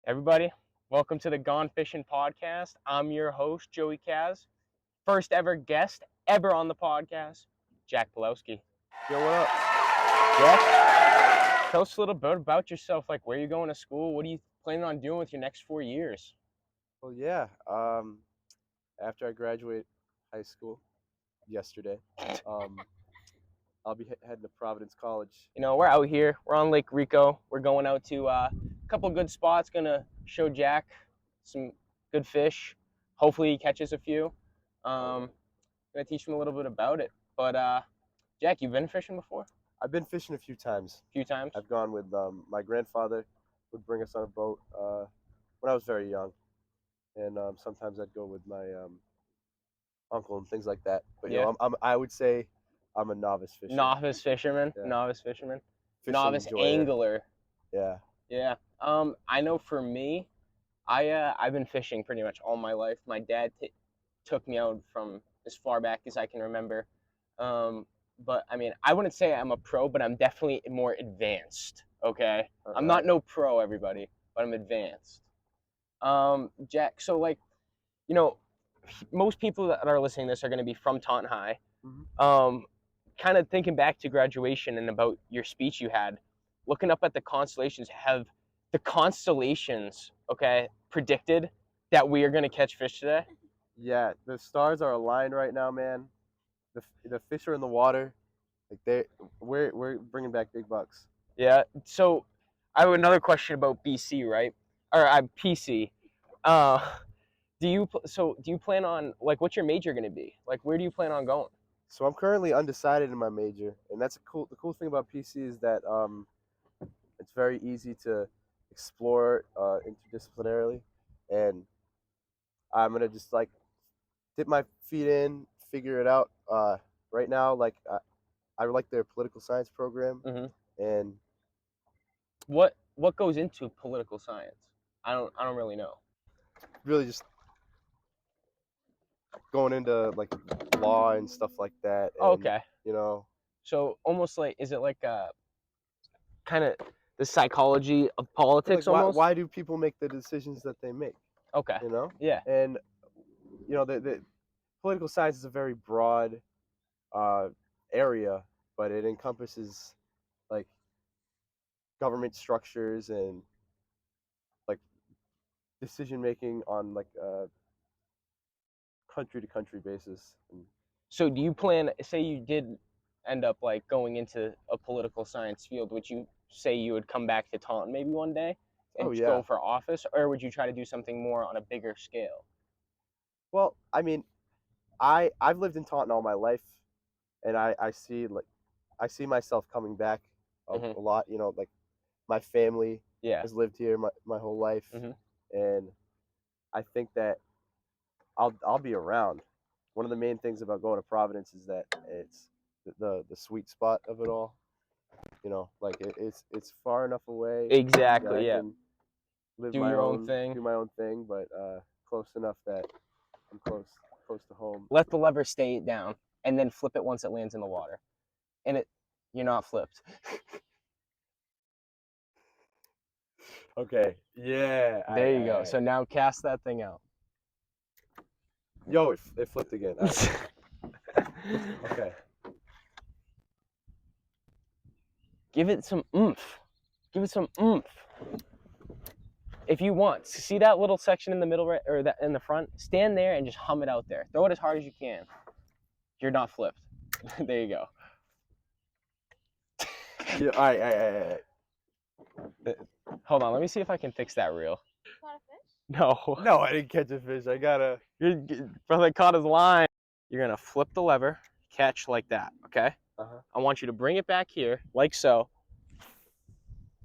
Everybody, welcome to the Gone Fishing Podcast. I'm your host, Joey Kaz. First ever guest ever on the podcast, Jack Pawlowski. Yo, what up? Jack, tell us a little bit about yourself. Like, where are you going to school? What are you planning on doing with your next 4 years? Well, yeah. After I graduate high school yesterday, I'll be heading to Providence College. You know, we're out here. We're on Lake Rico. We're going out to a couple good spots. Gonna show Jack some good fish. Hopefully he catches a few. Gonna teach him a little bit about it. But Jack, you've been fishing before? I've been fishing a few times. A few times? I've gone with my grandfather would bring us on a boat when I was very young, and sometimes I'd go with my uncle and things like that. But Yeah. I would say I'm a novice fisher. Novice fisherman. Yeah. Novice fisherman. Fishing Novice enjoyer. angler. Yeah. Yeah. I know for me, I've been fishing pretty much all my life. My dad took me out from as far back as I can remember. But I mean, I wouldn't say I'm a pro, but I'm definitely more advanced. Okay. I'm not no pro, everybody, but I'm advanced. Jack, so like, you know, most people that are listening to this are going to be from Taunton High. Mm-hmm. Kind of thinking back to graduation and about your speech you had, looking up at the constellations, have the constellations, okay, predicted that we are going to catch fish today? Yeah, the stars are aligned right now, man. The fish are in the water. Like we're bringing back big bucks. Yeah. So I have another question about BC, right? Or PC. Do you plan on, like, what's your major going to be? Like, where do you plan on going? So I'm currently undecided in my major, and that's the cool thing about PC is that it's very easy to explore interdisciplinarily, and I'm gonna just like dip my feet in, figure it out. Right now, like I like their political science program, and What goes into political science? I don't really know. really just going into like law and stuff like that. And, Okay. You know. So almost like, is it like kind of the psychology of politics, like, almost? why do people make the decisions that they make? Okay. You know. Yeah. And you know the political science is a very broad area, but it encompasses like government structures and like decision making on like a country to country basis. So do you plan, say you did end up like going into a political science field, would you say you would come back to Taunton maybe one day and go for office, or would you try to do something more on a bigger scale? Well, I mean, I've lived in Taunton all my life, and I see myself coming back a lot. You know, like my family has lived here my whole life, and I think that I'll be around. One of the main things about going to Providence is that it's the sweet spot of it all. You know, like it's far enough away. Exactly. That I Yeah. can live Do my your own own thing. Do my own thing, but close enough that I'm close to home. Let the lever stay down, and then flip it once it lands in the water, and you're not flipped. Okay. Yeah. There you go. So now cast that thing out. Yo, it flipped again. Okay. Give it some oomph. Give it some oomph. If you want, see that little section in the middle, right, or that in the front? Stand there and just hum it out there. Throw it as hard as you can. You're not flipped. There you go. Yeah. All right. Hold on. Let me see if I can fix that reel. Caught a fish? No. No, I didn't catch a fish. I gotta. Brother caught his line. You're gonna flip the lever, catch like that. Okay. I want you to bring it back here, like so.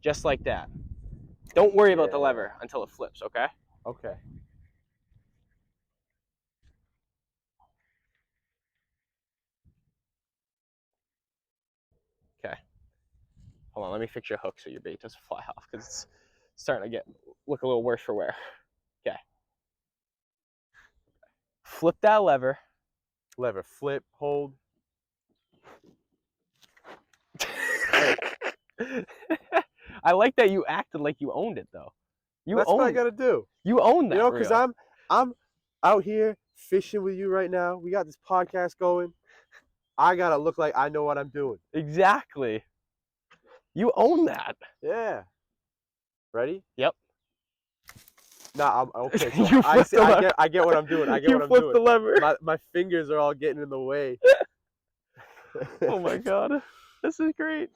Just like that. Don't worry about the lever until it flips, okay? Okay. Okay. Hold on, let me fix your hook so your bait doesn't fly off, because it's starting to look a little worse for wear. Okay. Flip that lever. Lever, flip, hold. I like that you acted like you owned it, though. That's what I gotta do. You own that. You know, because I'm out here fishing with you right now. We got this podcast going. I gotta look like I know what I'm doing. Exactly. You own that. Yeah. Ready? Yep. Nah, I'm okay. So You I lever. get what I'm doing. I get You what I'm flipped doing. the lever. My fingers are all getting in the way. Oh my god, this is great.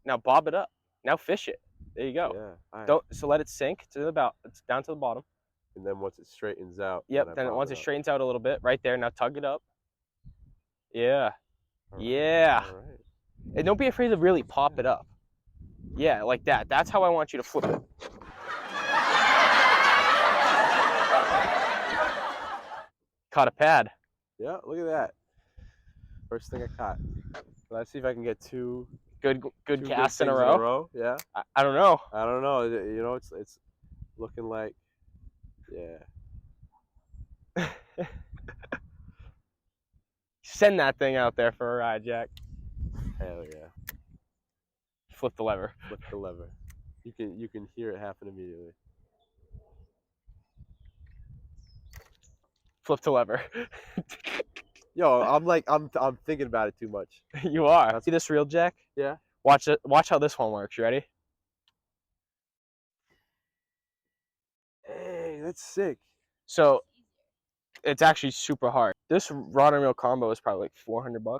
Now bob it up. Now fish it. There you go. Yeah. All right. Don't let it sink to it's down to the bottom. And then once it straightens out. Yep. Then once it straightens out a little bit, right there. Now tug it up. Yeah. All right. Yeah. All right. And don't be afraid to really pop it up. Yeah, like that. That's how I want you to flip it. Caught a pad. Yeah, look at that. First thing I caught. Let's see if I can get two good casts in a row. row. Yeah. I don't know. I don't know. You know, it's looking like, yeah. Send that thing out there for a ride, Jack. Hell yeah. Flip the lever. Flip the lever. You can hear it happen immediately. Flip the lever. Yo, I'm thinking about it too much. You are. See this reel, Jack? Yeah. Watch it. Watch how this one works. You ready? Hey, that's sick. So, it's actually super hard. This rod and reel combo is probably like $400.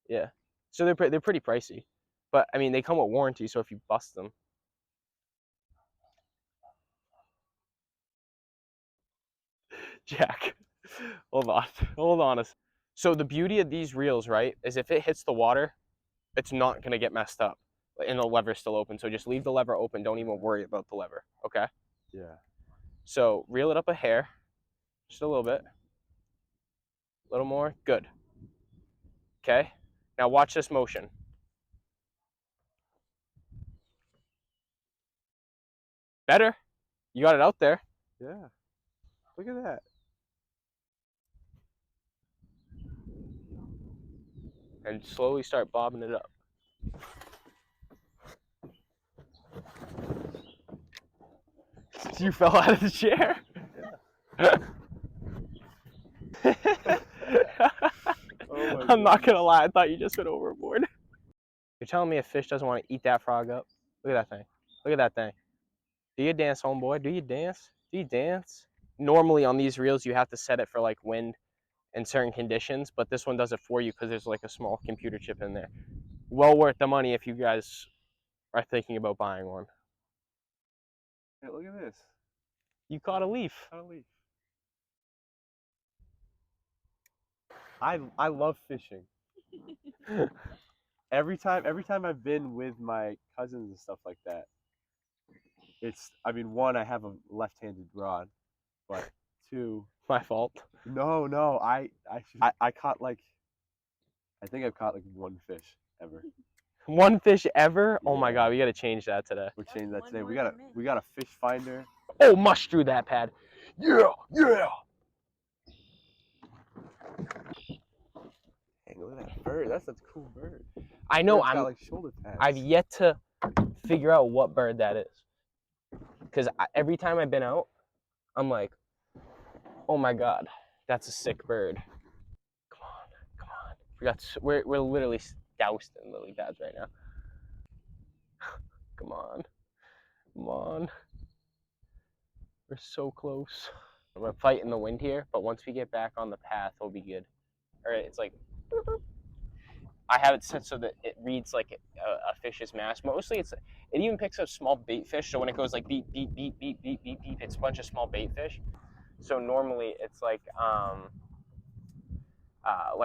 Yeah. So they're pretty pricey, but I mean they come with warranty. So if you bust them, Jack, hold on. So the beauty of these reels, right, is if it hits the water, it's not gonna get messed up, and the lever's still open. So just leave the lever open. Don't even worry about the lever. Okay. Yeah. So reel it up a hair, just a little bit, a little more. Good. Okay. Now watch this motion. Better. You got it out there. Yeah. Look at that. And slowly start bobbing it up. You fell out of the chair? Yeah. I'm not gonna lie, I thought you just went overboard. You're telling me a fish doesn't want to eat that frog up? Look at that thing. Look at that thing. Do you dance, homeboy? Do you dance? Do you dance? Normally on these reels you have to set it for like wind and certain conditions, but this one does it for you because there's like a small computer chip in there. Well worth the money if you guys are thinking about buying one. Hey, look at this. You caught a leaf. I love fishing. Every time I've been with my cousins and stuff like that, one, I have a left-handed rod, but two, My fault. no, I caught like, I think I've caught like one fish ever. One fish ever? Oh my Yeah. god, we gotta change that today. We're changing that today. We got a fish finder. Oh, mush through that pad. Yeah. Dang, look at that bird. That's a cool bird. I know. Got like shoulder pads. I've yet to figure out what bird that is, because every time I've been out, I'm like, oh my god, that's a sick bird. Come on. We're literally doused in lily pads right now. Come on. We're so close. We're fighting the wind here, but once we get back on the path, we'll be good. All right, it's like, I have it set so that it reads like a fish's mask. Mostly it even picks up small bait fish. So when it goes like beep, beep, beep, beep, beep, beep, beep, it's a bunch of small bait fish. So normally it's like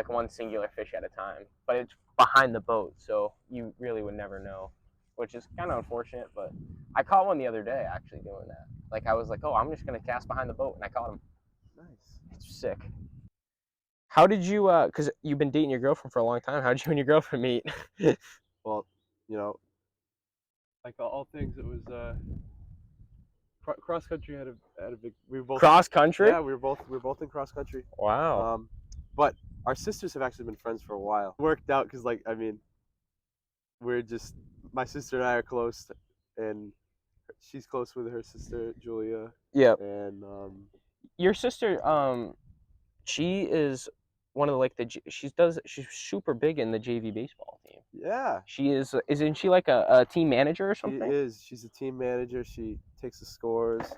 one singular fish at a time, but it's behind the boat, so you really would never know, which is kind of unfortunate. But I caught one the other day actually doing that. Like I was like, oh, I'm just gonna cast behind the boat, and I caught him. Nice. It's sick. How did you, because you've been dating your girlfriend for a long time, how did you and your girlfriend meet? Well, you know, like all things, it was cross country had a big. We were both cross country. Yeah, we were both in cross country. Wow. But our sisters have actually been friends for a while. It worked out because, my sister and I are close, and she's close with her sister Julia. Yep. And your sister, she is one of she's super big in the JV baseball team. Yeah. She is. Isn't she like a team manager or something? She is. She's a team manager. She takes the scores,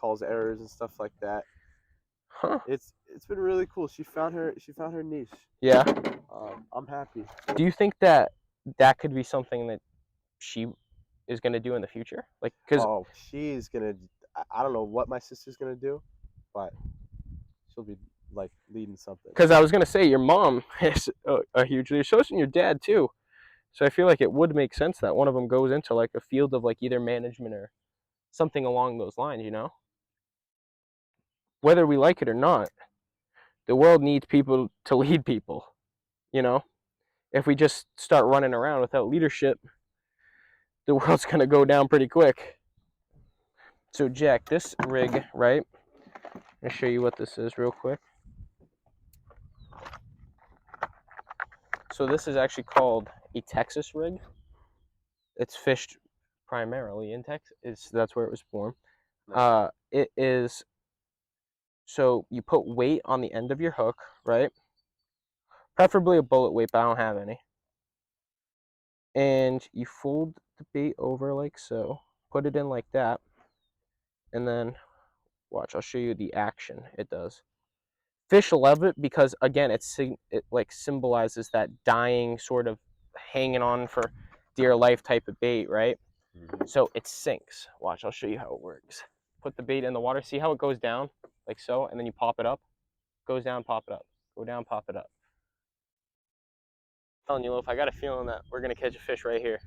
calls errors and stuff like that. Huh. It's been really cool. She found her niche. Yeah. I'm happy. Do you think that could be something that she is going to do in the future? Like, because she's gonna. I don't know what my sister's gonna do, but she'll be like leading something. Because I was going to say your mom is a huge leader. So isn't your dad too. So I feel like it would make sense that one of them goes into like a field of like either management or something along those lines, you know? Whether we like it or not, the world needs people to lead people, you know? If we just start running around without leadership, the world's going to go down pretty quick. So Jack, this rig, right? I'll show you what this is real quick. So this is actually called a Texas rig. It's fished primarily in Texas. That's where it was born. It is, so you put weight on the end of your hook, right? Preferably a bullet weight, but I don't have any. And you fold the bait over like so, put it in like that, and then watch, I'll show you the action it does. Fish love it because, again, it like symbolizes that dying, sort of hanging on for dear life type of bait, right? Mm-hmm. So it sinks. Watch, I'll show you how it works. Put the bait in the water. See how it goes down, like so, and then you pop it up. Goes down, pop it up. Go down, pop it up. I'm telling you, Loaf, I got a feeling that we're gonna catch a fish right here.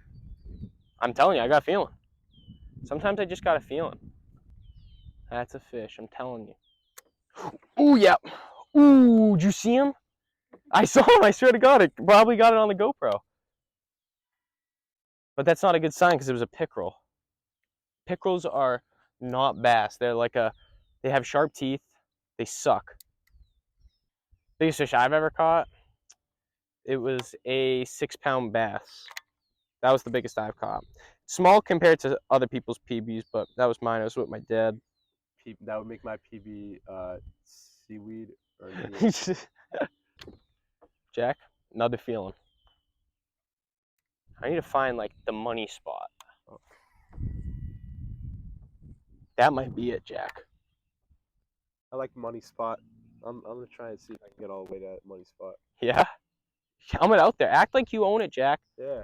I'm telling you, I got a feeling. Sometimes I just got a feeling. That's a fish, I'm telling you. Ooh, yeah. Ooh, did you see him? I saw him, I swear to God. I probably got it on the GoPro. But that's not a good sign because it was a pickerel. Pickerels are not bass. They're like they have sharp teeth. They suck. Biggest fish I've ever caught, it was a 6-pound bass. That was the biggest I've caught. Small compared to other people's PBs, but that was mine. I was with my dad. That would make my PB seaweed or Jack, another feeling. I need to find like the money spot. That might be it, Jack. I like money spot. I'm gonna try and see if I can get all the way to that money spot. Yeah? Helm it out there. Act like you own it, Jack. Yeah.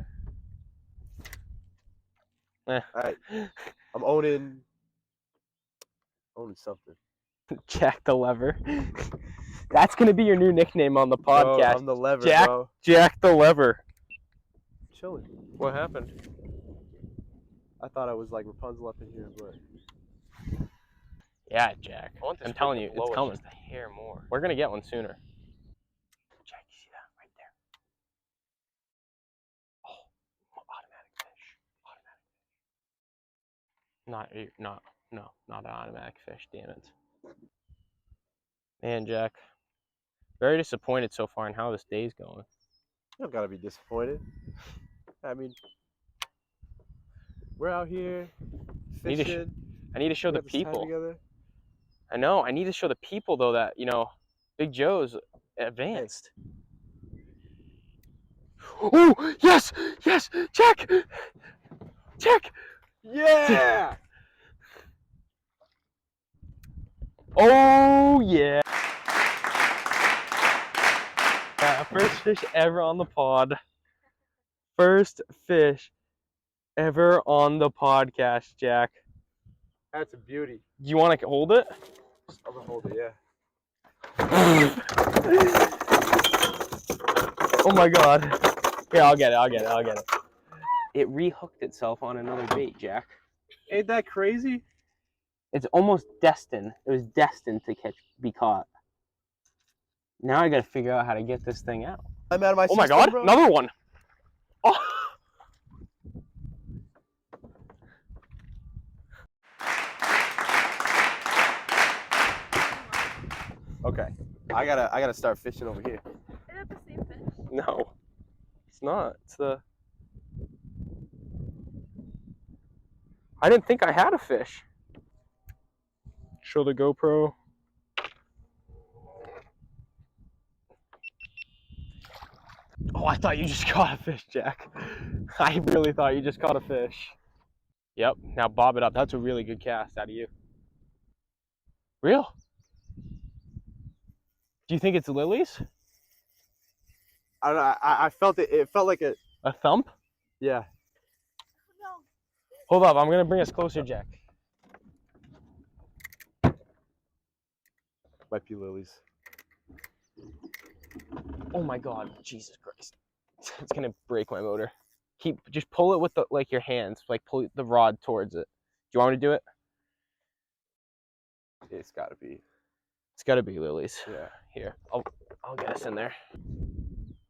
Alright. I'm owning something. Jack the Lever. That's gonna be your new nickname on the podcast. Bro, I'm the lever, Jack, bro. Jack the Lever. Chilling. What happened? I thought I was like Rapunzel up in here, but yeah, Jack. I'm telling you, it's coming. Just a hair more. We're gonna get one sooner. Jack, you see that right there? Oh, automatic fish. Automatic fish. Not an automatic fish. Damn it. Man, Jack, very disappointed so far in how this day's going. You don't gotta be disappointed. I mean, we're out here fishing. I need to show the people. I know. I need to show the people though that, you know, Big Joe's advanced. Hey. Oh yes, Jack, yeah. Oh yeah. First fish ever on the pod. First fish ever on the podcast, Jack. That's a beauty. You want to hold it? I'm gonna hold it, yeah. Oh my God. Here, I'll get it. It rehooked itself on another bait, Jack. Ain't that crazy? It's almost destined. It was destined to be caught. Now I gotta figure out how to get this thing out. I'm out of my system, my God, bro. Another one. Oh. Okay, I gotta start fishing over here. Is it the same fish? No, it's not. It's the. I didn't think I had a fish. Show the GoPro. Oh, I thought you just caught a fish, Jack. I really thought you just caught a fish. Yep, now bob it up. That's a really good cast out of you. Real? Do you think it's lilies? I don't know. I felt it. It felt like a thump. Yeah. No. Hold up, I'm gonna bring us closer, Jack. Might be lilies. Oh my God, Jesus Christ! It's gonna break my motor. Just pull it with your hands, like pull the rod towards it. Do you want me to do it? It's gotta be. It's gotta be lilies. Yeah. Here, I'll get us in there.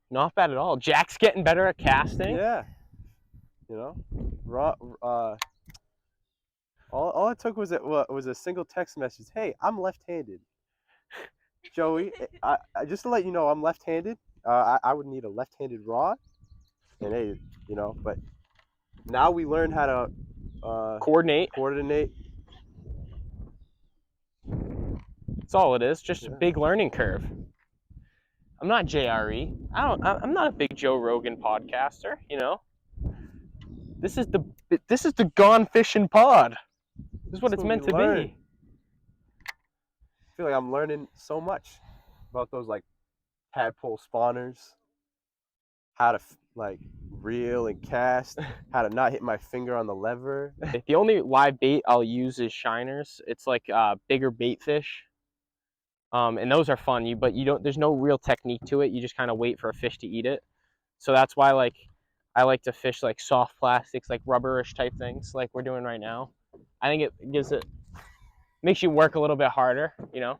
Not bad at all. Jack's getting better at casting. Yeah. You know, all it took was a single text message. Hey, I'm left-handed. Joey, I just to let you know, I'm left-handed. I would need a left-handed rod, and hey, you know, but now we learn how to Coordinate. That's all it is. Just a big learning curve. I'm not JRE. I'm not a big Joe Rogan podcaster. You know. This is the Gone Fishing Pod. This is what it's meant to be. I feel like I'm learning so much about those like tadpole spawners, how to like reel and cast, how to not hit my finger on the lever. The only live bait I'll use is shiners. It's like bigger bait fish, and those are fun. But you don't. There's no real technique to it. You just kind of wait for a fish to eat it. So that's why I like to fish like soft plastics, like rubberish type things, like we're doing right now. I think it makes you work a little bit harder. You know.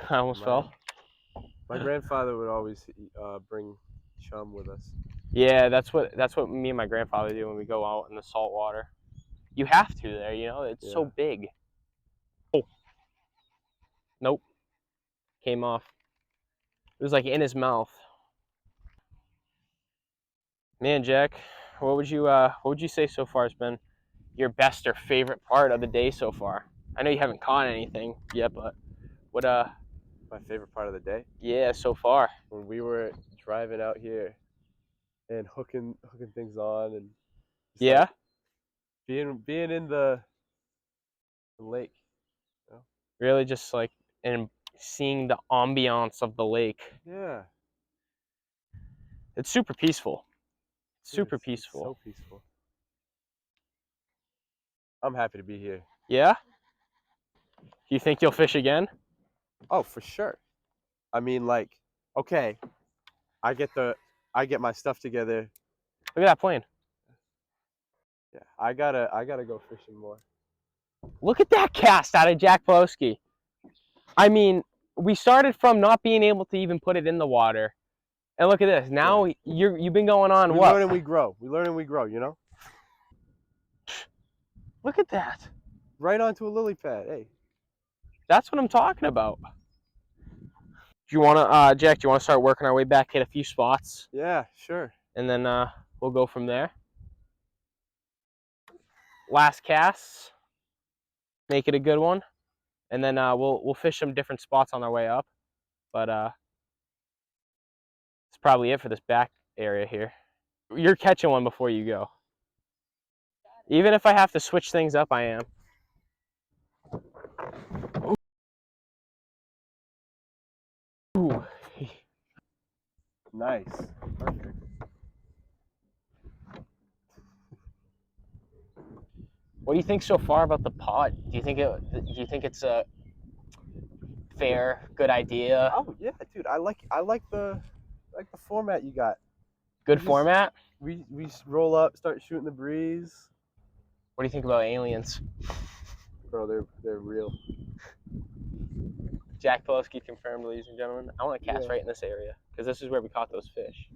I almost fell. My grandfather would always bring chum with us. Yeah, that's what me and my grandfather do when we go out in the salt water. You have to there, you know. It's so big. Oh, nope, came off. It was like in his mouth. Man, Jack, what would you say so far has been your best or favorite part of the day so far? I know you haven't caught anything yet, but what my favorite part of the day? Yeah, so far. When we were driving out here and hooking things on and yeah, like being in the lake. You know? Really just like and seeing the ambiance of the lake. Yeah. It's super peaceful. Super peaceful. It's so peaceful. I'm happy to be here. Yeah? You think you'll fish again? Oh, for sure. I mean, like, okay, I get my stuff together. Look at that plane. Yeah, I gotta go fishing more. Look at that cast out of Jack Pawlowski. I mean, we started from not being able to even put it in the water. And look at this. Now you've been going on what? We learn and we grow. We learn and we grow, you know? Look at that. Right onto a lily pad. Hey. That's what I'm talking about. Do you want to, Jack, do you want to start working our way back, hit a few spots? Yeah, sure. And then we'll go from there. Last casts. Make it a good one. And then we'll fish some different spots on our way up. But that's probably it for this back area here. You're catching one before you go. Even if I have to switch things up, I am. Ooh. Nice. Perfect. What do you think so far about the pod? Do you think it's a fair, good idea? Oh yeah, dude. I like the format you got. Good format? We roll up, start shooting the breeze. What do you think about aliens? Bro, they're real. Jack Pawlowski confirmed, ladies and gentlemen. I want to cast right in this area because this is where we caught those fish.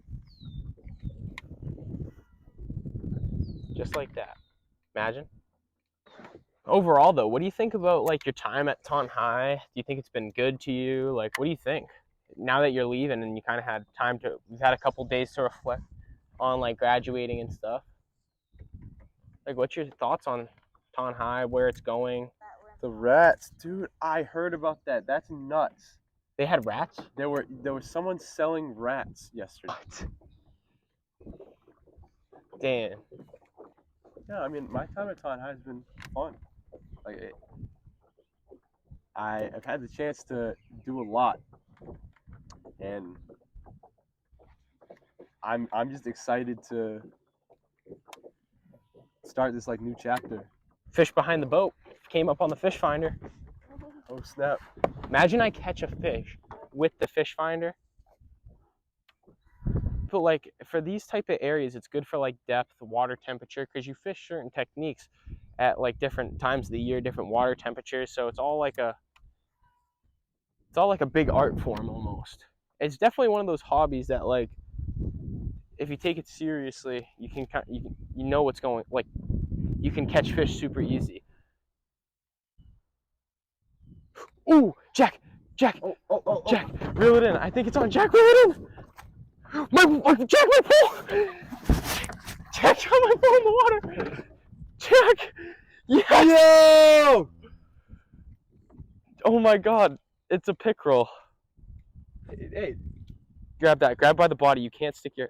Just like that. Imagine. Overall, though, what do you think about like your time at Taunton High? Do you think it's been good to you? Like, what do you think now that you're leaving and you kind of had time to? You've had a couple days to reflect on like graduating and stuff. Like, what's your thoughts on Taunton High, where it's going? The rats, dude. I heard about that. That's nuts. They had rats? There was someone selling rats yesterday. What? Damn. Yeah, I mean, my time at Taunton High has been fun. Like, I've had the chance to do a lot, and I'm just excited to start this like new chapter. Fish behind the boat came up on the fish finder. Oh snap! Imagine I catch a fish with the fish finder. But like for these type of areas, it's good for like depth, water temperature, because you fish certain techniques at like different times of the year, different water temperatures. So it's all like a big art form almost. It's definitely one of those hobbies that like if you take it seriously, you know what's going, like you can catch fish super easy. Ooh, Jack, Jack, Jack, reel it in. I think it's on. Jack, reel it in. Jack, my pole! Jack, got my pole in the water. Jack, yes! Yo! Oh my God, it's a pickerel. Hey, grab that. Grab by the body. You can't stick your.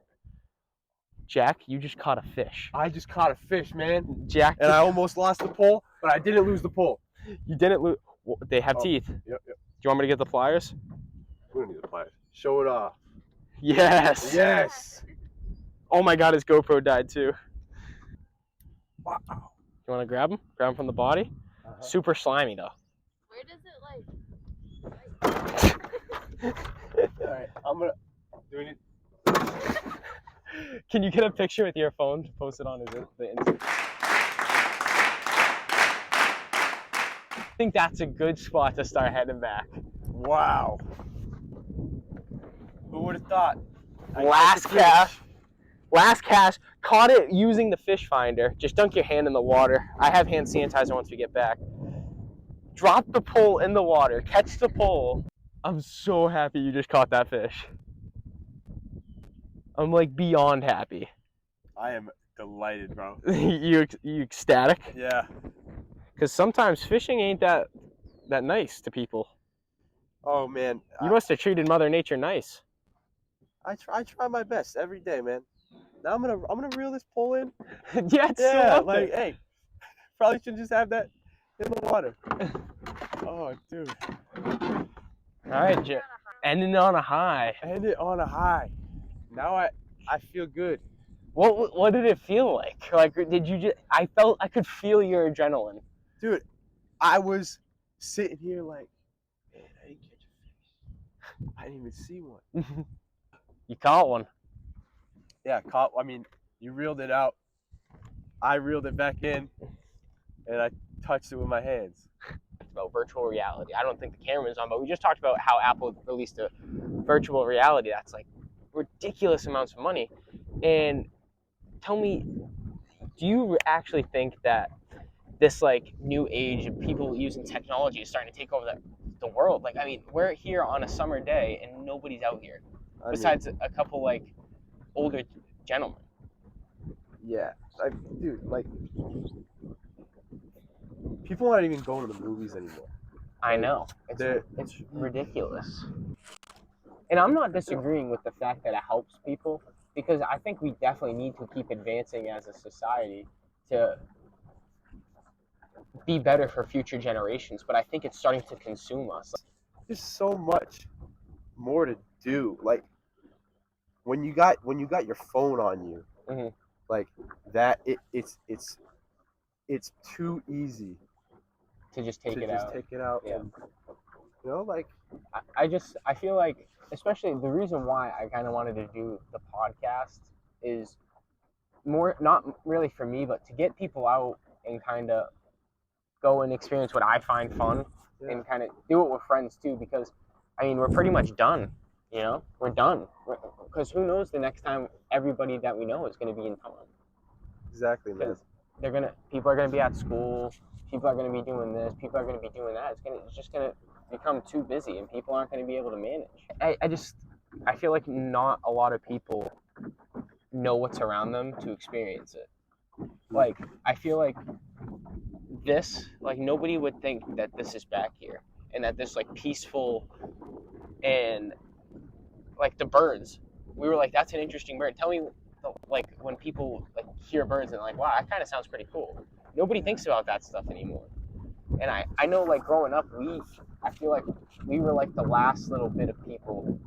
Jack, you just caught a fish. I just caught a fish, man. Jack, and I almost lost the pole, but I didn't lose the pole. You didn't lose. They have teeth. Yep. Do you want me to get the pliers? We don't need the pliers. Show it off. Yes. Yes. Oh my God, his GoPro died too. Wow. You want to grab him? Grab him from the body? Super slimy though. Where does it like? Alright, I'm doing it. Can you get a picture with your phone to post it on the Instagram? I think that's a good spot to start heading back. Wow. Who would have thought? Last cast, caught it using the fish finder. Just dunk your hand in the water. I have hand sanitizer once we get back. Drop the pole in the water, catch the pole. I'm so happy you just caught that fish. I'm like beyond happy. I am delighted, bro. you ecstatic? Yeah. Because sometimes fishing ain't that nice to people. Oh man. You must have treated Mother Nature nice. I try my best every day, man. Now I'm gonna reel this pole in. Yeah, like hey, probably should just have that in the water. Oh, dude. All right, ending on a high. End it on a high. Now I feel good. What did it feel like? Like, did you just? I could feel your adrenaline. Dude, I was sitting here like, man, I didn't catch a fish. I didn't even see one. You caught one. Yeah, caught. I mean, you reeled it out. I reeled it back in, and I touched it with my hands. It's about virtual reality. I don't think the camera's on, but we just talked about how Apple released a virtual reality that's like ridiculous amounts of money. And tell me, do you actually think that this like new age of people using technology is starting to take over the world? Like, I mean, we're here on a summer day and nobody's out here besides a couple like older gentlemen. Yeah, dude, like people aren't even going to the movies anymore. I know. It's ridiculous. And I'm not disagreeing with the fact that it helps people, because I think we definitely need to keep advancing as a society to be better for future generations, but I think it's starting to consume us. There's so much more to do. Like when you got your phone on you, mm-hmm. like that, it's too easy to just take it out. Yeah. And, you know, like I feel like, especially the reason why I kind of wanted to do the podcast is more not really for me, but to get people out and kind of go and experience what I find fun, and kind of do it with friends too, because I mean we're pretty much done. You know, we're done, because who knows the next time everybody that we know is going to be in town. Exactly, man. People are gonna be at school. People are gonna be doing this. People are gonna be doing that. It's just gonna become too busy, and people aren't gonna be able to manage. I feel like not a lot of people know what's around them to experience it. Like, I feel like this, like, nobody would think that this is back here and that this, like, peaceful and, like, the birds. We were like, that's an interesting bird. Tell me, like, when people, like, hear birds and, like, wow, that kind of sounds pretty cool. Nobody thinks about that stuff anymore. And I know, like, growing up, I feel like we were, like, the last little bit of people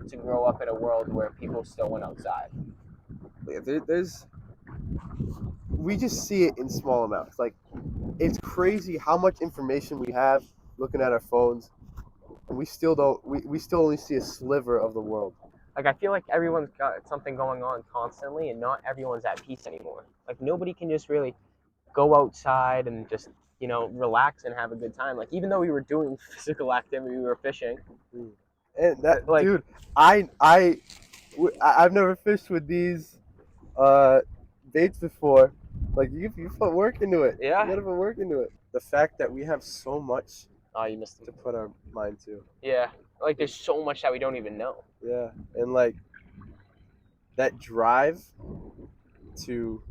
to grow up in a world where people still went outside. We just see it in small amounts. Like, it's crazy how much information we have looking at our phones, and we still only see a sliver of the world. Like, I feel like everyone's got something going on constantly, and not everyone's at peace anymore. Like, nobody can just really go outside and just, relax and have a good time. Like, even though we were doing physical activity, we were fishing. And that, like, dude, I've never fished with these baits before. Like, you put work into it. Yeah. You gotta put work into it. The fact that we have so much you missed to put our mind to. Yeah. Like, there's so much that we don't even know. Yeah. And, like, that drive to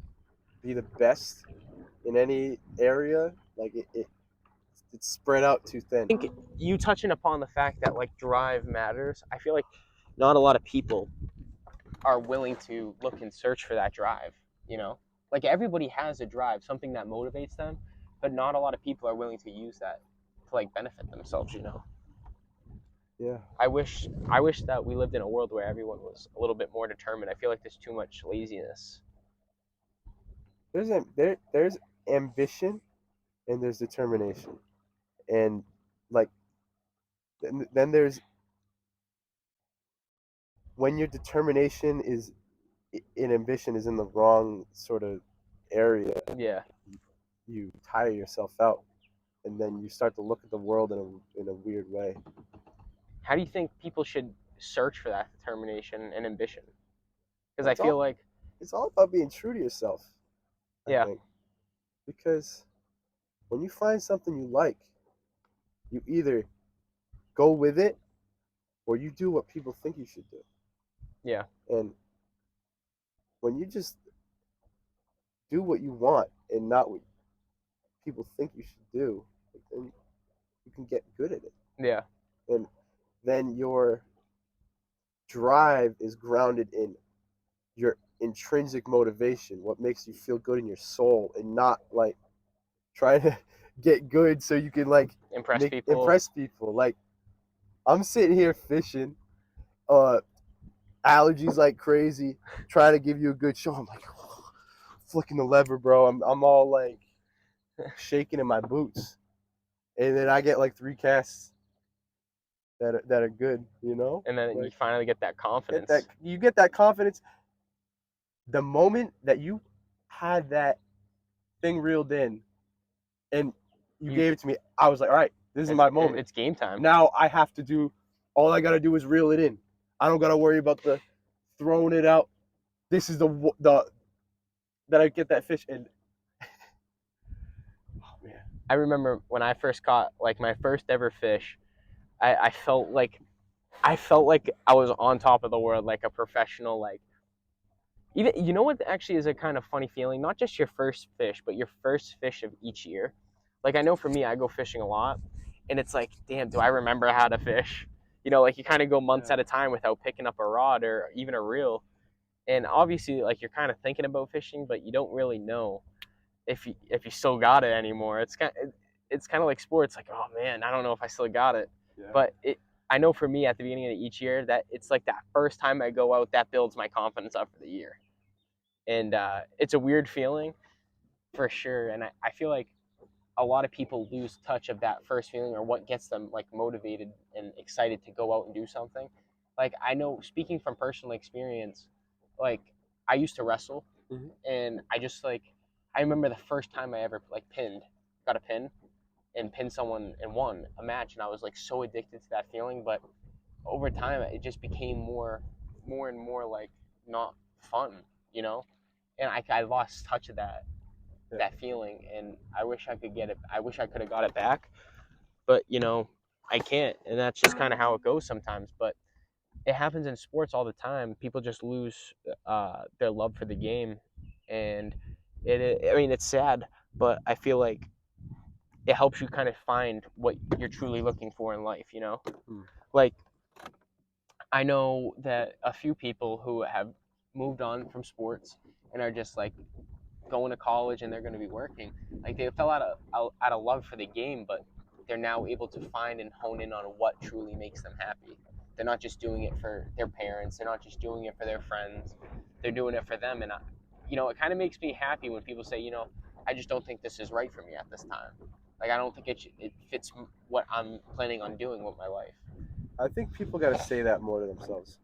be the best in any area, like, it's spread out too thin. I think you touching upon the fact that, like, drive matters, I feel like not a lot of people are willing to look and search for that drive, Like, everybody has a drive, something that motivates them, but not a lot of people are willing to use that to, like, benefit themselves, Yeah. I wish that we lived in a world where everyone was a little bit more determined. I feel like there's too much laziness. There's ambition and there's determination. And, like, then there's when your determination and ambition is in the wrong sort of area. Yeah. You tire yourself out, and then you start to look at the world in a weird way. How do you think people should search for that determination and ambition? Because I feel like it's all about being true to yourself. I think. Because when you find something you like, you either go with it or you do what people think you should do. Yeah. And when you just do what you want and not what people think you should do, then you can get good at it. Yeah. And then your drive is grounded in your intrinsic motivation, what makes you feel good in your soul, and not, like, trying to get good so you can, like, impress people. Like, I'm sitting here fishing, allergies like crazy, trying to give you a good show. I'm like, flicking the lever, bro. I'm all, like, shaking in my boots, and then I get, like, 3 casts that are good, And then, like, you finally get that confidence. You get that confidence. The moment that you had that thing reeled in, and you gave it to me, I was like, all right, this is my moment. It's game time. Now I have to do. All I gotta do is reel it in. I don't gotta worry about the throwing it out. This is the that I get that fish in. Oh man! I remember when I first caught, like, my first ever fish. I felt like I was on top of the world, like a professional. Like, even, you know what actually is a kind of funny feeling? Not just your first fish, but your first fish of each year. Like, I know for me, I go fishing a lot, and it's like, damn, do I remember how to fish? Like, you kind of go months at a time without picking up a rod or even a reel. And obviously, like, you're kind of thinking about fishing, but you don't really know if you still got it anymore. It's kind of like sports. Like, oh man, I don't know if I still got it. Yeah. But I know for me, at the beginning of each year, that it's like that first time I go out, that builds my confidence up for the year. And it's a weird feeling, for sure. And I feel like a lot of people lose touch of that first feeling, or what gets them, like, motivated and excited to go out and do something. Like, I know, speaking from personal experience, like, I used to wrestle, and I remember the first time I ever, like, got a pin and pinned someone and won a match, and I was, like, so addicted to that feeling. But over time, it just became more and more, like, not fun, and I lost touch of that feeling, and I wish I could get it. I wish I could have got it back, but I can't, and that's just kind of how it goes sometimes. But it happens in sports all the time. People just lose their love for the game, and I mean, it's sad, but I feel like it helps you kind of find what you're truly looking for in life, you know? Like, I know that a few people who have moved on from sports and are just like going to college and they're going to be working, like they fell out of love for the game, but they're now able to find and hone in on what truly makes them happy. They're not just doing it for their parents, they're not just doing it for their friends, they're doing it for them. And it kind of makes me happy when people say, I just don't think this is right for me at this time. Like, I don't think it fits what I'm planning on doing with my life. I think people got to say that more to themselves.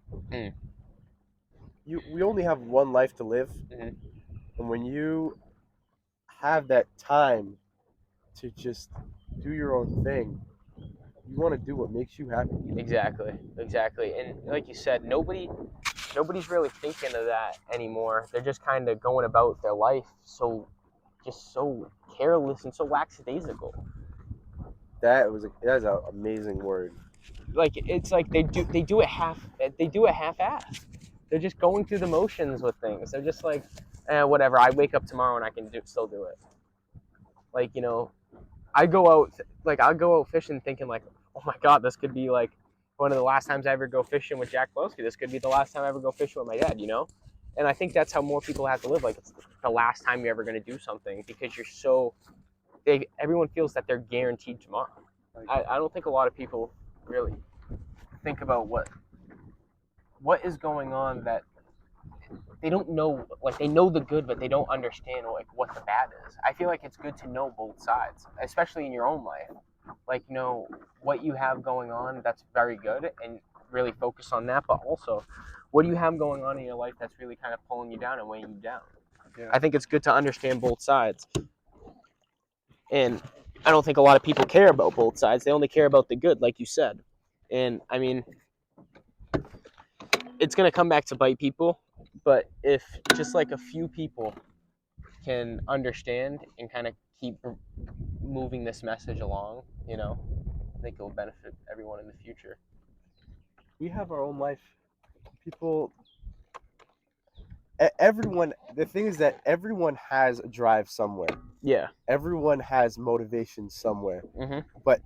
We only have one life to live, and when you have that time to just do your own thing, you want to do what makes you happy. Exactly. And like you said, nobody's really thinking of that anymore. They're just kind of going about their life so careless and so lackadaisical. That's an amazing word. Like, it's like they do it half-assed. They're just going through the motions with things. They're just like, whatever. I wake up tomorrow and I can still do it. Like, I'll go out fishing thinking like, oh my God, this could be like one of the last times I ever go fishing with Jack Pawlowski. This could be the last time I ever go fishing with my dad, And I think that's how more people have to live. Like, it's the last time you're ever going to do something because everyone feels that they're guaranteed tomorrow. I don't think a lot of people really think about what is going on, that they don't know. Like, they know the good, but they don't understand like what the bad is. I feel like it's good to know both sides, especially in your own life. Like, what you have going on, that's very good, and really focus on that. But also, what do you have going on in your life that's really kind of pulling you down and weighing you down? Yeah. I think it's good to understand both sides. And I don't think a lot of people care about both sides. They only care about the good, like you said. And I mean, it's going to come back to bite people. But if just like a few people can understand and kind of keep moving this message along, I think it'll benefit everyone in the future. We have our own life. The thing is that everyone has a drive somewhere. Yeah. Everyone has motivation somewhere. Mm-hmm. But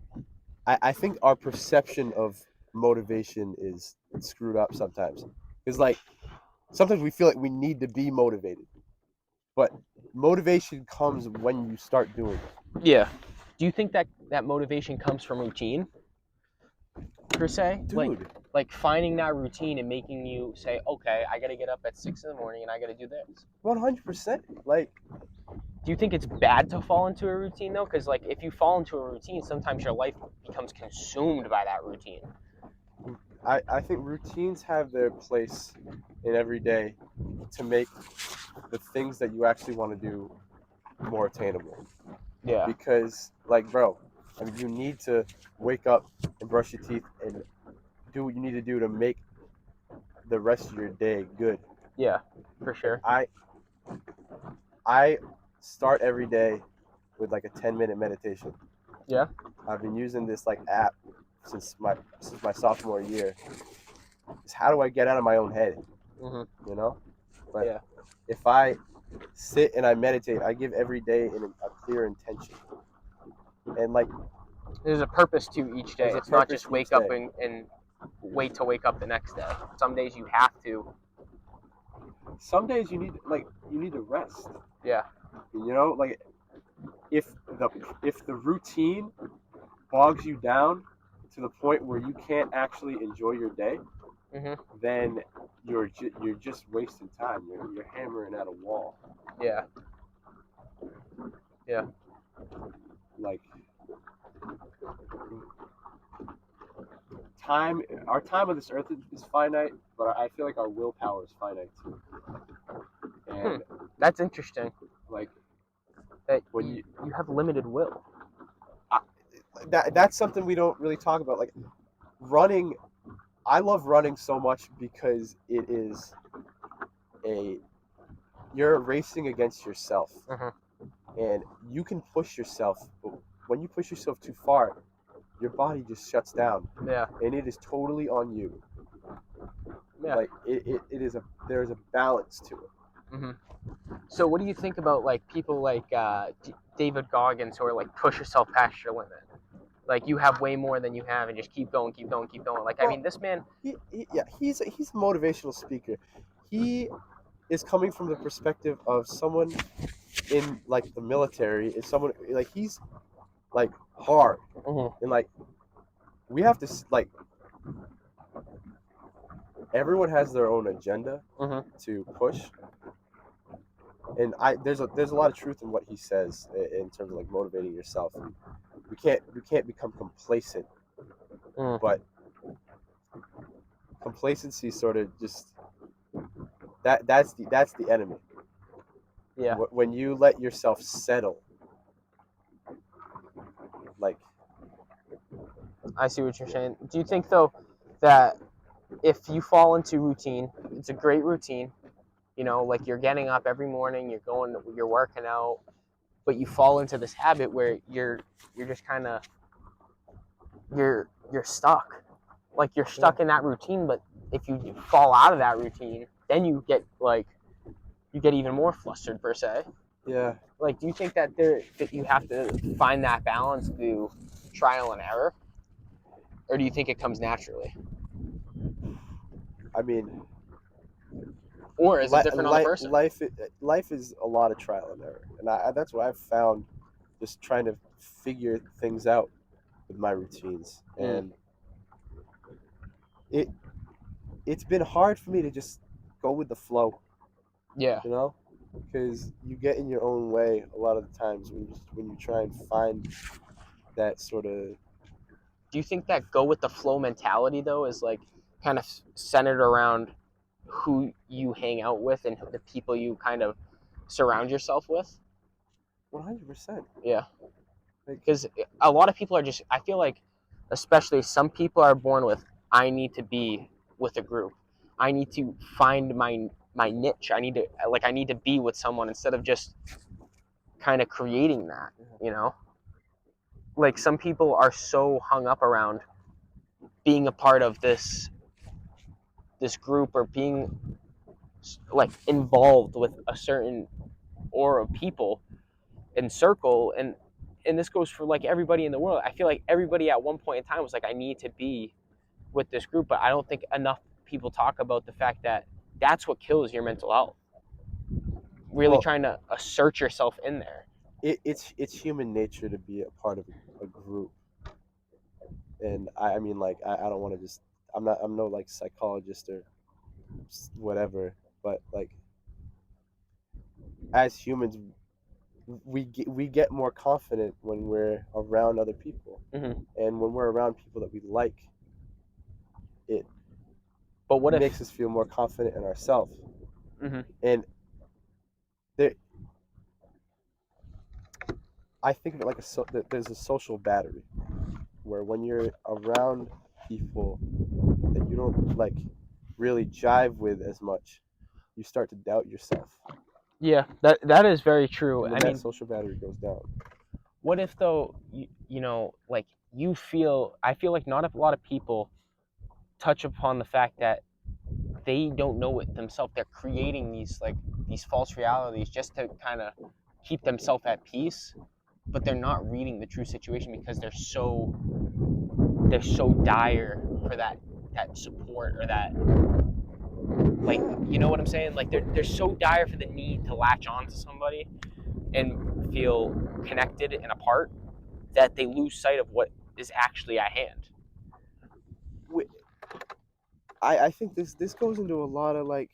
I think our perception of motivation is screwed up sometimes. Because, like, sometimes we feel like we need to be motivated. But motivation comes when you start doing it. Yeah. Do you think that motivation comes from routine, per se? Dude. Like finding that routine and making you say, okay, I got to get up at 6 a.m. and I got to do this. 100%. Like, do you think it's bad to fall into a routine, though? Because, like, if you fall into a routine, sometimes your life becomes consumed by that routine. I think routines have their place in every day to make the things that you actually want to do more attainable. Yeah. Because, like, bro, I mean, you need to wake up and brush your teeth and do what you need to do to make the rest of your day good. Yeah, for sure. I start every day with like a 10-minute meditation. Yeah. I've been using this like app since my sophomore year. It's how do I get out of my own head? Mm-hmm. But yeah. If I sit and I meditate, I give every day a clear intention. And like, there's a purpose to each day. It's not just wake up and wait to wake up the next day. Some days you have to. Some days you need to rest. Yeah. Like, if the routine bogs you down to the point where you can't actually enjoy your day, mm-hmm. then you're just wasting time. You're hammering at a wall. Yeah. Yeah. Like, our time on this earth is finite, but I feel like our willpower is finite too. And that's interesting. Like, that when you have limited will. That's something we don't really talk about. Like, running, I love running so much because it is you're racing against yourself. Mm-hmm. And you can push yourself, but when you push yourself too far, your body just shuts down. Yeah. And it is totally on you. Yeah. Like, there's a balance to it. Mm-hmm. So what do you think about like people like David Goggins who are like push yourself past your limit? Like you have way more than you have, and just keep going, keep going, keep going. Like I Well, mean, this man. yeah, he's a motivational speaker. He is coming from the perspective of someone in like the military. Is someone like he's like hard and like we have to like everyone has their own agenda to push, and there's a lot of truth in what he says in terms of like motivating yourself. And we can't become complacent, but complacency sort of just that's the enemy. Yeah. When you let yourself settle, like I see what you're saying. Do you think though that if you fall into routine, it's a great routine, you know, like you're getting up every morning, you're working out, but you fall into this habit where you're just kind of you're stuck. Like you're stuck in that routine, but if you fall out of that routine, then you get even more flustered per se. yeah. Like, do you think that you have to find that balance through trial and error, or do you think it comes naturally, I mean, or is it different on the person? life is a lot of trial and error, and that's what I've found, just trying to figure things out with my routines, and it's been hard for me to just go with the flow, Yeah. you know, because you get in your own way a lot of the times when you try and find that sort of. Do you think that go with the flow mentality though is like kind of centered around who you hang out with and the people you kind of surround yourself with? 100%. Yeah. Like, Because a lot of people are just, I feel like, especially some people are born with, I need to be with a group. I need to find my niche. I need to be with someone instead of just kind of creating that, you know? Like some people are so hung up around being a part of this group or being like involved with a certain aura of people and circle, and this goes for like everybody in the world. I feel like everybody at one point in time was like, I need to be with this group, but I don't think enough people talk about the fact that that's what kills your mental health. Really trying to assert yourself in there. It's human nature to be a part of a group, and I mean like I don't want to just I'm no like psychologist or whatever, but like as humans we get more confident when we're around other people, and when we're around people that we like, it But what makes us feel more confident in ourselves. And I think of it like there's a social battery where when you're around people that you don't like really jive with as much, you start to doubt yourself. Yeah, that is very true. And then that social battery goes down. What if though you know like I feel like not a lot of people touch upon the fact that they don't know it themselves. They're creating these false realities just to kind of keep themselves at peace, but they're not reading the true situation because they're so dire for that support or that, like, you know what I'm saying? Like they're so dire for the need to latch on to somebody and feel connected and apart that they lose sight of what is actually at hand. I think this goes into a lot of like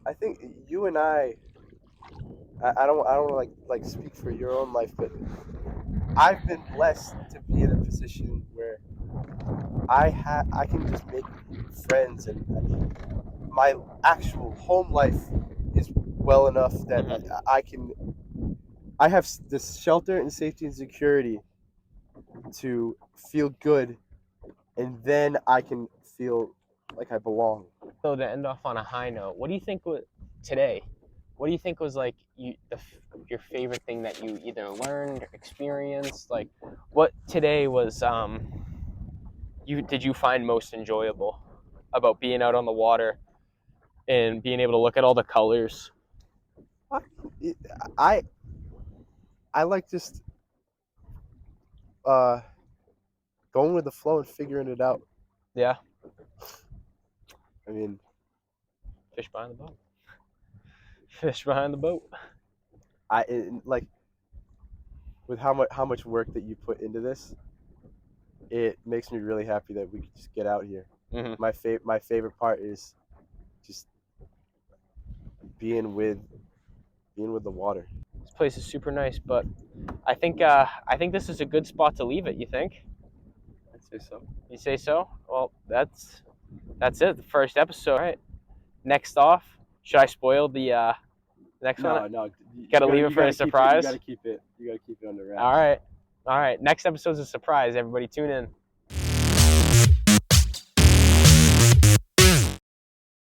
I think you and I don't like speak for your own life, but I've been blessed to be in a position where I can just make friends, and my actual home life is well enough that I have this shelter and safety and security to feel good, and then I can feel like I belong. So to end off on a high note, what do you think today? What do you think was like your favorite thing that you either learned or experienced? Like what today was did you find most enjoyable about being out on the water and being able to look at all the colors? I like just uh going with the flow and figuring it out. Yeah. I mean, Fish behind the boat. Fish behind the boat. like with how much work that you put into this, it makes me really happy that we could just get out here. Mm-hmm. My favorite part is just being with the water. This place is super nice, but I think this is a good spot to leave it. You think? I'd say so. You say so? Well, that's it. The first episode. All right. Next off, should I spoil the next one? No. Gotta leave it for a surprise. You gotta keep it under wraps. All right. Next episode's a surprise. Everybody tune in.